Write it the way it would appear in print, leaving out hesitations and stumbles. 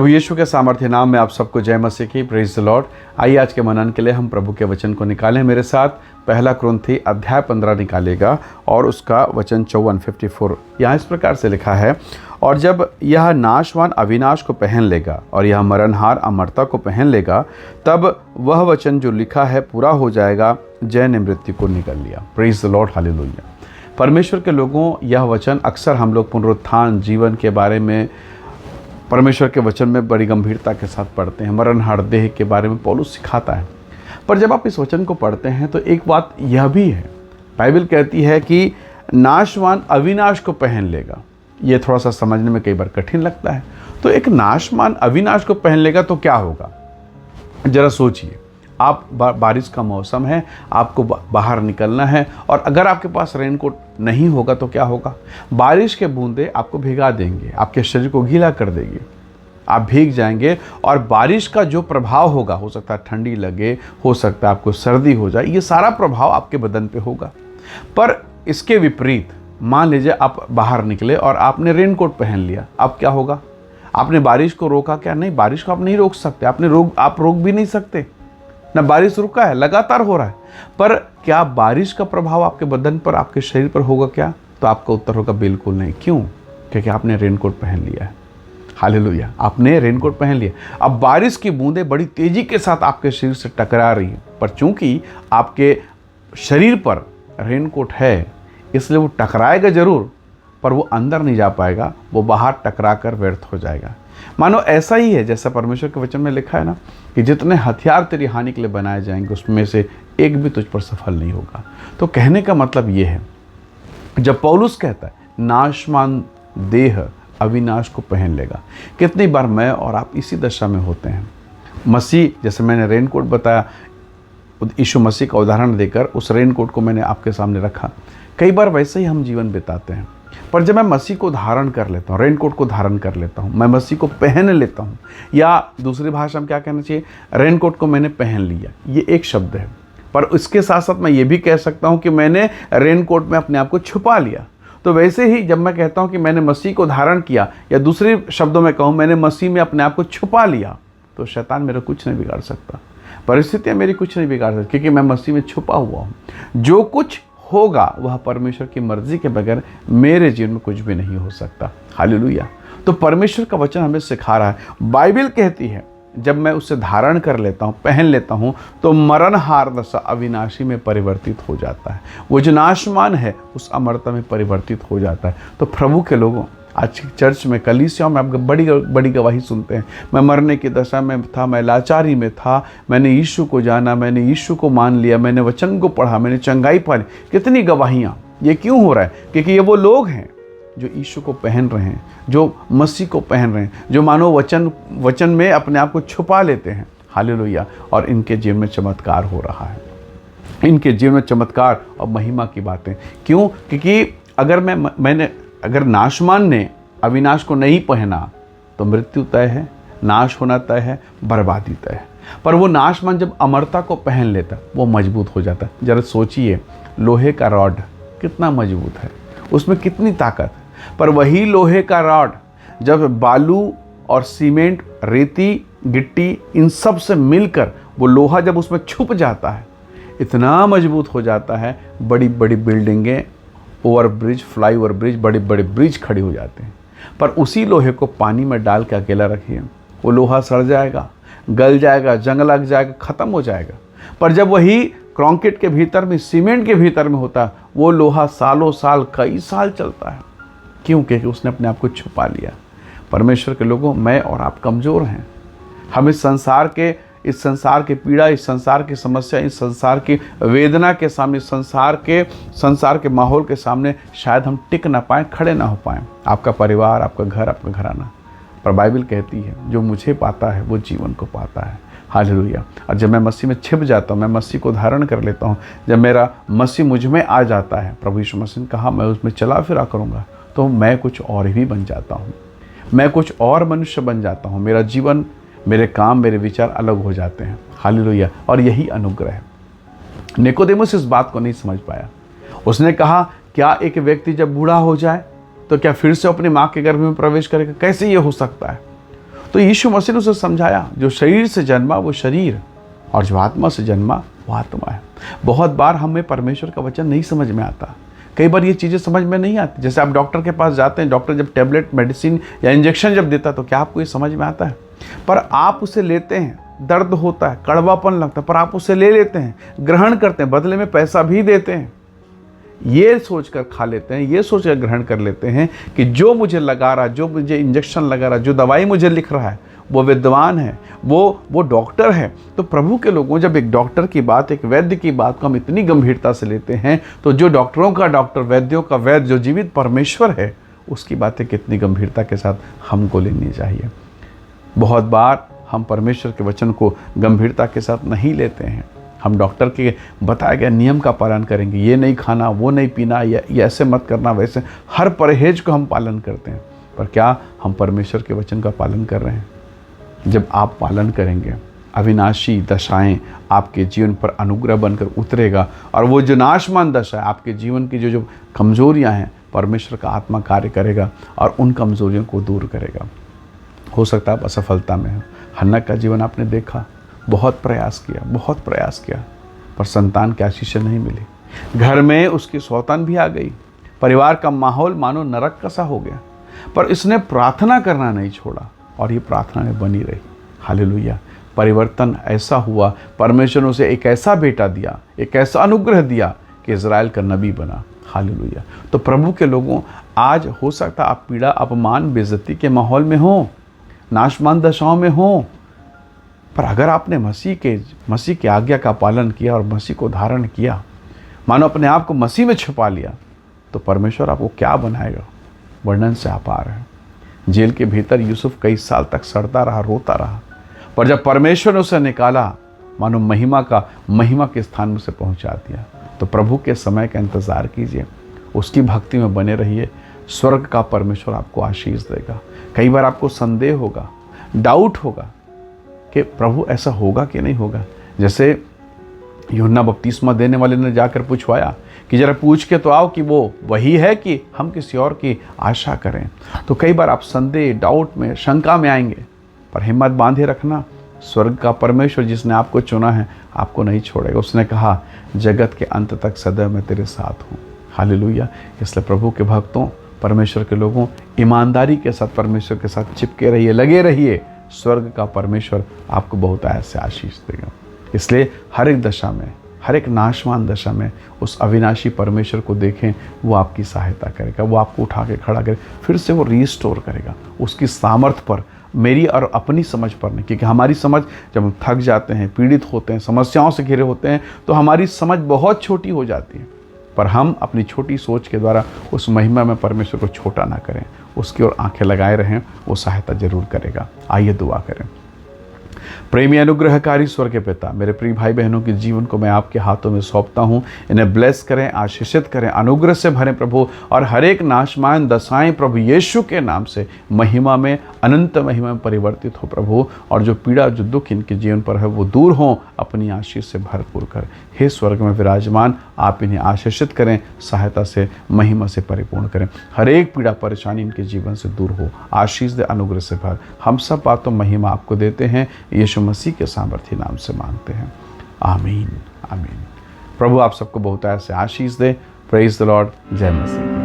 प्रभु यीशु के सामर्थ्य नाम में आप सबको जय मसीह की। Praise the Lord. आइए आज के मनन के लिए हम प्रभु के वचन को निकालें। मेरे साथ पहला कुरिन्थी अध्याय 15 निकालेगा और उसका वचन 54 यहाँ इस प्रकार से लिखा है, और जब यह नाशवान अविनाश को पहन लेगा और यह मरणहार अमरता को पहन लेगा, तब वह वचन जो लिखा है पूरा हो जाएगा, जय ने मृत्यु को निगल लिया। Praise the Lord, hallelujah. परमेश्वर के लोगों, यह वचन अक्सर हम लोग पुनरुत्थान जीवन के बारे में परमेश्वर के वचन में बड़ी गंभीरता के साथ पढ़ते हैं। मरणहार देह के बारे में पौलुस सिखाता है। पर जब आप इस वचन को पढ़ते हैं तो एक बात यह भी है, बाइबल कहती है कि नाशवान अविनाश को पहन लेगा। ये थोड़ा सा समझने में कई बार कठिन लगता है। तो एक नाशवान अविनाश को पहन लेगा तो क्या होगा, जरा सोचिए। आप बारिश का मौसम है, आपको बाहर निकलना है, और अगर आपके पास रेनकोट नहीं होगा तो क्या होगा? बारिश के बूंदे आपको भिगा देंगे, आपके शरीर को गीला कर देगी, आप भीग जाएंगे। और बारिश का जो प्रभाव होगा, हो सकता है ठंडी लगे, हो सकता है आपको सर्दी हो जाए, ये सारा प्रभाव आपके बदन पे होगा। पर इसके विपरीत मान लीजिए आप बाहर निकले और आपने रेनकोट पहन लिया, अब क्या होगा? आपने बारिश को रोका क्या? नहीं, बारिश को आप नहीं रोक सकते। आप रोक भी नहीं सकते ना। बारिश रुका है, लगातार हो रहा है। पर क्या बारिश का प्रभाव आपके बदन पर, आपके शरीर पर होगा क्या? तो आपका उत्तर होगा बिल्कुल नहीं। क्यों? क्योंकि आपने रेनकोट पहन लिया है। हालेलुया, आपने रेनकोट पहन लिया। अब बारिश की बूंदें बड़ी तेजी के साथ आपके शरीर से टकरा रही है, पर चूंकि आपके शरीर पर रेनकोट है इसलिए वो टकराएगा जरूर, पर वो अंदर नहीं जा पाएगा, वो बाहर टकरा कर व्यर्थ हो जाएगा। मानो ऐसा ही है जैसा परमेश्वर के वचन में लिखा है ना, कि जितने हथियार तेरी हानि के लिए बनाए जाएंगे उसमें से एक भी तुझ पर सफल नहीं होगा। तो कहने का मतलब ये है, जब पौलुस कहता है नाशवान देह अविनाश को पहन लेगा, कितनी बार मैं और आप इसी दशा में होते हैं। मसीह, जैसे मैंने रेनकोट बताया, यीशु मसीह का उदाहरण देकर उस रेनकोट को मैंने आपके सामने रखा। कई बार वैसे ही हम जीवन बिताते हैं। पर जब मैं मसीह को धारण कर लेता हूँ, रेनकोट को धारण कर लेता हूँ, मैं मसीह को पहन लेता हूँ, या दूसरी भाषा में क्या कहना चाहिए, रेनकोट को मैंने पहन लिया, ये एक शब्द है। पर इसके साथ साथ मैं ये भी कह सकता हूँ कि मैंने रेनकोट में अपने आप को छुपा लिया। तो वैसे ही जब मैं कहता हूँ कि मैंने मसीह को धारण किया, या दूसरे शब्दों में कहूँ मैंने मसीह में अपने आप को छुपा लिया, तो शैतान मेरा कुछ नहीं बिगाड़ सकता, परिस्थितियाँ मेरी कुछ नहीं बिगाड़ सकती, क्योंकि मैं मसीह में छुपा हुआ हूँ। जो कुछ होगा वह परमेश्वर की मर्जी के बगैर मेरे जीवन में कुछ भी नहीं हो सकता। हालेलुया। तो परमेश्वर का वचन हमें सिखा रहा है। बाइबल कहती है जब मैं उसे धारण कर लेता हूँ, पहन लेता हूँ, तो मरणहार दशा अविनाशी में परिवर्तित हो जाता है। वो जो नाशवान है उस अमरता में परिवर्तित हो जाता है। तो प्रभु के लोगों, आज चर्च में, कलीसियाओं में आप बड़ी गवाही सुनते हैं, मैं मरने की दशा में था, मैं लाचारी में था, मैंने यीशु को जाना, मैंने यीशु को मान लिया, मैंने वचन को पढ़ा, मैंने चंगाई पाली। कितनी गवाहियाँ। ये क्यों हो रहा है? क्योंकि ये वो लोग हैं जो यीशु को पहन रहे हैं, जो मसीह को पहन रहे हैं, जो मानो वचन में अपने आप को छुपा लेते हैं। हालेलुया। और इनके जीवन में चमत्कार हो रहा है, इनके जीवन में चमत्कार और महिमा की बातें। क्यों? क्योंकि अगर नाशवान ने अविनाश को नहीं पहना तो मृत्यु तय है, नाश होना तय है, बर्बादी तय है। पर वो नाशवान जब अमरता को पहन लेता वो मजबूत हो जाता है। जरा सोचिए, लोहे का रॉड कितना मजबूत है, उसमें कितनी ताकत है। पर वही लोहे का रॉड जब बालू और सीमेंट, रेती, गिट्टी, इन सब से मिलकर वो लोहा जब उसमें छुप जाता है, इतना मजबूत हो जाता है, बड़ी बड़ी बिल्डिंगें, ओवरब्रिज, फ्लाई ओवर ब्रिज, बड़े बड़े ब्रिज खड़े हो जाते हैं। पर उसी लोहे को पानी में डाल के अकेला रखिए, वो लोहा सड़ जाएगा, गल जाएगा, जंग लग जाएगा, ख़त्म हो जाएगा। पर जब वही कंक्रीट के भीतर में, सीमेंट के भीतर में होता है, वो लोहा सालों साल, कई साल चलता है। क्यों? क्योंकि उसने अपने आप को छुपा लिया। परमेश्वर के लोगों, मैं और आप कमज़ोर हैं। हम इस संसार की पीड़ा, इस संसार की समस्या, इस संसार की वेदना के सामने, संसार के माहौल के सामने शायद हम टिक ना पाएँ, खड़े ना हो पाएँ। आपका परिवार, आपका घर, आपका घराना। पर बाइबल कहती है जो मुझे पाता है वो जीवन को पाता है। हालेलुया। और जब मैं मसीह में छिप जाता हूँ, मैं मसीह को धारण कर लेता हूँ, जब मेरा मसीह मुझ में आ जाता है, प्रभु यीशु मसीह ने कहा मैं उसमें चला फिरा करूँगा, तो मैं कुछ और ही बन जाता हूँ, मैं कुछ और मनुष्य बन जाता हूँ। मेरा जीवन, मेरे काम, मेरे विचार अलग हो जाते हैं। हालेलुया। और यही अनुग्रह है। निकोदेमुस इस बात को नहीं समझ पाया। उसने कहा क्या एक व्यक्ति जब बूढ़ा हो जाए तो क्या फिर से अपनी माँ के गर्भ में प्रवेश करेगा? कैसे ये हो सकता है? तो यीशु मसीह ने उसे समझाया, जो शरीर से जन्मा वो शरीर, और जो आत्मा से जन्मा वो आत्मा है। बहुत बार हमें परमेश्वर का वचन नहीं समझ में आता, कई बार ये चीज़ें समझ में नहीं आती। जैसे आप डॉक्टर के पास जाते हैं, डॉक्टर जब टेबलेट मेडिसिन या इंजेक्शन जब देता है तो क्या आपको ये समझ में आता है? पर आप उसे लेते हैं, दर्द होता है, कड़वापन लगता है, पर आप उसे ले लेते हैं, ग्रहण करते हैं, बदले में पैसा भी देते हैं, ये सोचकर खा लेते हैं, ये सोचकर ग्रहण कर लेते हैं कि जो मुझे लगा रहा, जो मुझे इंजेक्शन लगा रहा, जो दवाई मुझे लिख रहा है वो विद्वान है, वो डॉक्टर है। तो प्रभु के लोगों, जब एक डॉक्टर की बात, एक वैद्य की बात को हम इतनी गंभीरता से लेते हैं, तो जो डॉक्टरों का डॉक्टर, वैद्यों का वैद्य, जो जीवित परमेश्वर है, उसकी बातें कितनी गंभीरता के साथ हमको लेनी चाहिए। बहुत बार हम परमेश्वर के वचन को गंभीरता के साथ नहीं लेते हैं। हम डॉक्टर के बताए गए नियम का पालन करेंगे, ये नहीं खाना, वो नहीं पीना, ये ऐसे मत करना, वैसे हर परहेज को हम पालन करते हैं। पर क्या हम परमेश्वर के वचन का पालन कर रहे हैं? जब आप पालन करेंगे, अविनाशी दशाएं आपके जीवन पर अनुग्रह बनकर उतरेगा, और वो जो नाशमान दशा है, आपके जीवन की जो कमज़ोरियाँ हैं, परमेश्वर का आत्मा कार्य करेगा और उन कमज़ोरियों को दूर करेगा। हो सकता है आप असफलता में हो। हन्ना का जीवन आपने देखा, बहुत प्रयास किया, पर संतान की आशीष नहीं मिली। घर में उसकी सौतन भी आ गई, परिवार का माहौल मानो नरक का सा हो गया, पर इसने प्रार्थना करना नहीं छोड़ा और ये प्रार्थना में बनी रही। हालेलुया। परिवर्तन ऐसा हुआ, परमेश्वर ने उसे एक ऐसा बेटा दिया, एक ऐसा अनुग्रह दिया कि इज़राइल का नबी बना। हालेलुया। तो प्रभु के लोगों, आज हो सकता आप पीड़ा, अपमान, बेइज्जती के माहौल में हो, नाशमान दशाओं में हो, पर अगर आपने मसीह के आज्ञा का पालन किया और मसीह को धारण किया, मानो अपने आप को मसीह में छिपा लिया, तो परमेश्वर आपको क्या बनाएगा, वर्णन से अपार है। जेल के भीतर यूसुफ कई साल तक सड़ता रहा, रोता रहा, पर जब परमेश्वर ने उसे निकाला, मानो महिमा के स्थान में उसे पहुंचा दिया। तो प्रभु के समय का इंतज़ार कीजिए, उसकी भक्ति में बने रहिए, स्वर्ग का परमेश्वर आपको आशीष देगा। कई बार आपको संदेह होगा, डाउट होगा कि प्रभु ऐसा होगा कि नहीं होगा। जैसे यूहन्ना बपतिस्मा देने वाले ने जाकर पूछवाया कि जरा पूछ के तो आओ कि वो वही है कि हम किसी और की आशा करें। तो कई बार आप संदेह, डाउट में, शंका में आएंगे, पर हिम्मत बांधे रखना, स्वर्ग का परमेश्वर जिसने आपको चुना है आपको नहीं छोड़ेगा। उसने कहा, जगत के अंत तक सदैव मैं तेरे साथ हूँ। हालेलुया। इसलिए प्रभु के भक्तों, परमेश्वर के लोगों, ईमानदारी के साथ परमेश्वर के साथ चिपके रहिए, लगे रहिए। स्वर्ग का परमेश्वर आपको बहुत ऐसे आशीष देगा। इसलिए हर एक दशा में, हर एक नाशवान दशा में उस अविनाशी परमेश्वर को देखें, वो आपकी सहायता करेगा, वो आपको उठा के खड़ा करे, फिर से वो रीस्टोर करेगा। उसकी सामर्थ पर, मेरी और अपनी समझ पर नहीं, क्योंकि हमारी समझ, जब हम थक जाते हैं, पीड़ित होते हैं, समस्याओं से घिरे होते हैं, तो हमारी समझ बहुत छोटी हो जाती है। पर हम अपनी छोटी सोच के द्वारा उस महिमा में परमेश्वर को छोटा ना करें, उसकी ओर आंखें लगाए रहें, वो सहायता जरूर करेगा। आइए दुआ करें। प्रेमी अनुग्रहकारी स्वर्ग के पिता, मेरे प्रिय भाई बहनों के जीवन को मैं आपके हाथों में सौंपता हूँ। इन्हें ब्लेस करें, आशीषित करें, अनुग्रह से भरें प्रभु, और हर एक नाशमान दशाएं प्रभु यीशु के नाम से महिमा में, अनंत महिमा में परिवर्तित हो प्रभु। और जो पीड़ा, जो दुख इनके जीवन पर है वो दूर हो, अपनी आशीष से भरपूर कर। हे स्वर्ग में विराजमान, आप इन्हें आशीषित करें, सहायता से, महिमा से परिपूर्ण करें। हर एक पीड़ा, परेशानी इनके जीवन से दूर हो, आशीष दे, अनुग्रह से भर। हम सब बातों महिमा आपको देते हैं, यीशु मसीह के सामर्थी नाम से मांगते हैं। आमीन, आमीन। प्रभु आप सबको बहुत ऐसे आशीष दे। Praise the lord. जय मसीह।